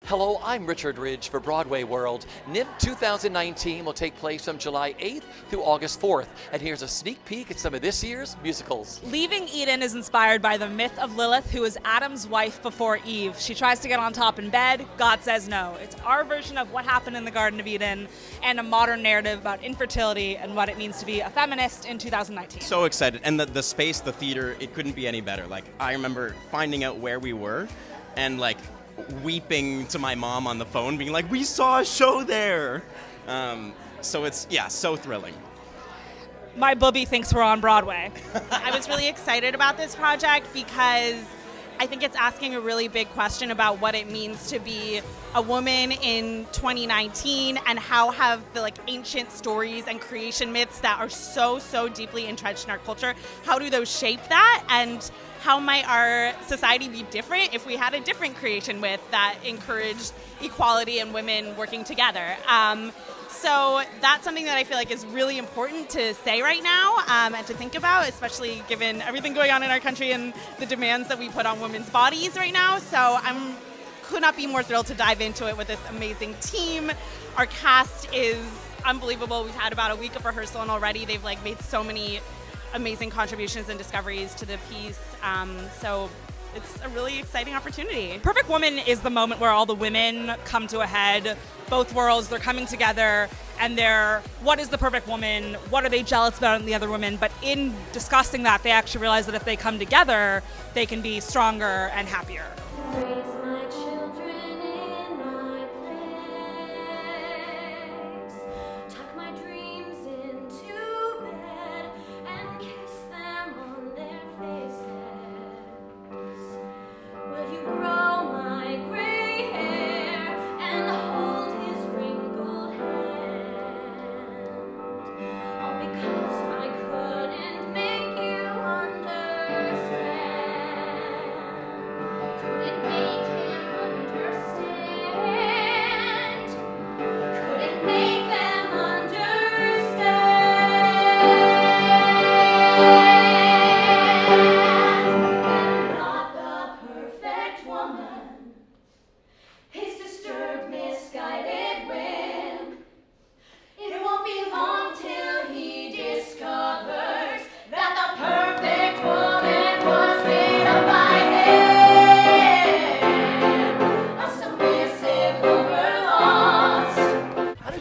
Hello, I'm Richard Ridge for Broadway World. NYMF 2019 will take place from July 8th through August 4th. And here's a sneak peek at some of this year's musicals. Leaving Eden is inspired by the myth of Lilith, who is Adam's wife before Eve. She tries to get on top in bed. God says no. It's our version of what happened in the Garden of Eden and a modern narrative about infertility and what it means to be a feminist in 2019. So excited. And the space, the theater, it couldn't be any better. Like, I remember finding out where we were and like weeping to my mom on the phone, being like, we saw a show there. So it's, yeah, so thrilling. My booby thinks we're on Broadway. I was really excited about this project because I think it's asking a really big question about what it means to be a woman in 2019 and how have the ancient stories and creation myths that are so deeply entrenched in our culture, how do those shape that, and how might our society be different if we had a different creation myth that encouraged equality and women working together? So that's something that I feel like is really important to say right now and to think about, especially given everything going on in our country and the demands that we put on women's bodies right now. So could not be more thrilled to dive into it with this amazing team. Our cast is unbelievable. We've had about a week of rehearsal and already they've made so many amazing contributions and discoveries to the piece. So it's a really exciting opportunity. Perfect Woman is the moment where all the women come to a head, both worlds, they're coming together, and what is the perfect woman? What are they jealous about in the other women? But in discussing that, they actually realize that if they come together, they can be stronger and happier.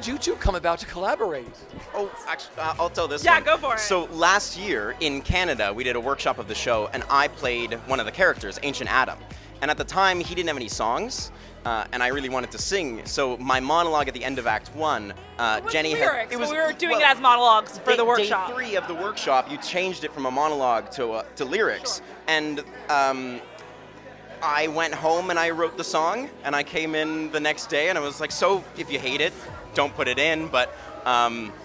You two come about to collaborate. Oh, actually, I'll tell this one. Yeah, go for it. So last year in Canada, we did a workshop of the show, and I played one of the characters, Ancient Adam. And at the time, he didn't have any songs, and I really wanted to sing. So my monologue at the end of Act 1, Jenny lyrics. had... We were doing it as monologues for the workshop. Day 3 of the workshop, you changed it from a monologue to lyrics. Sure. And I went home and I wrote the song, and I came in the next day, and I was like, so if you hate it, don't put it in, but...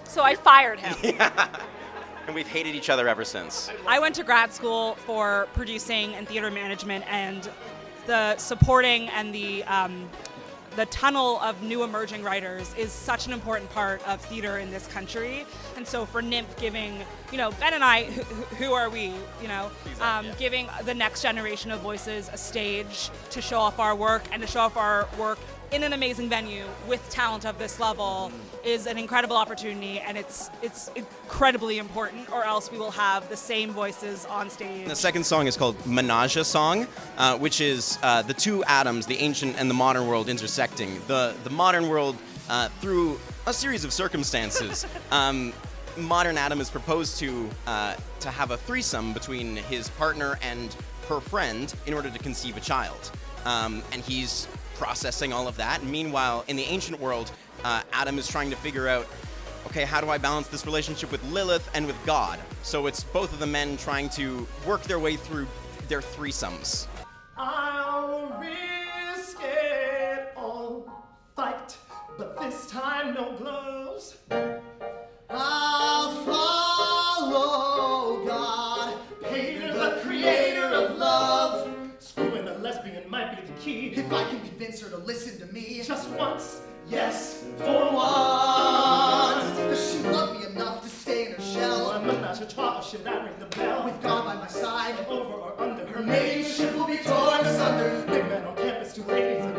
So I fired him. Yeah. And we've hated each other ever since. I went to grad school for producing and theater management, and the supporting and the tunnel of new emerging writers is such an important part of theater in this country. And so for NYMF giving, Ben and I, who are we, giving the next generation of voices a stage to show off our work and to show off our work in an amazing venue with talent of this level is an incredible opportunity, and it's incredibly important, or else we will have the same voices on stage. The second song is called Menage a Song, which is the two Adams, the ancient and the modern world, intersecting. The modern world, through a series of circumstances, modern Adam is proposed to have a threesome between his partner and her friend in order to conceive a child. And he's processing all of that. And meanwhile, in the ancient world, Adam is trying to figure out, okay, how do I balance this relationship with Lilith and with God? So it's both of the men trying to work their way through their threesomes. I'll risk it all, fight, but this time no gloves. I'll follow God, Pater, the creator of love. Screwing a lesbian might be the key. If I can convince her to listen to me. Just once, yes, for once. Does she love me enough to stay in her shell? Or menage a trois, or should I ring the bell? With God by my side, over or under, her maiden ship will be torn asunder. Big man on campus, two ladies and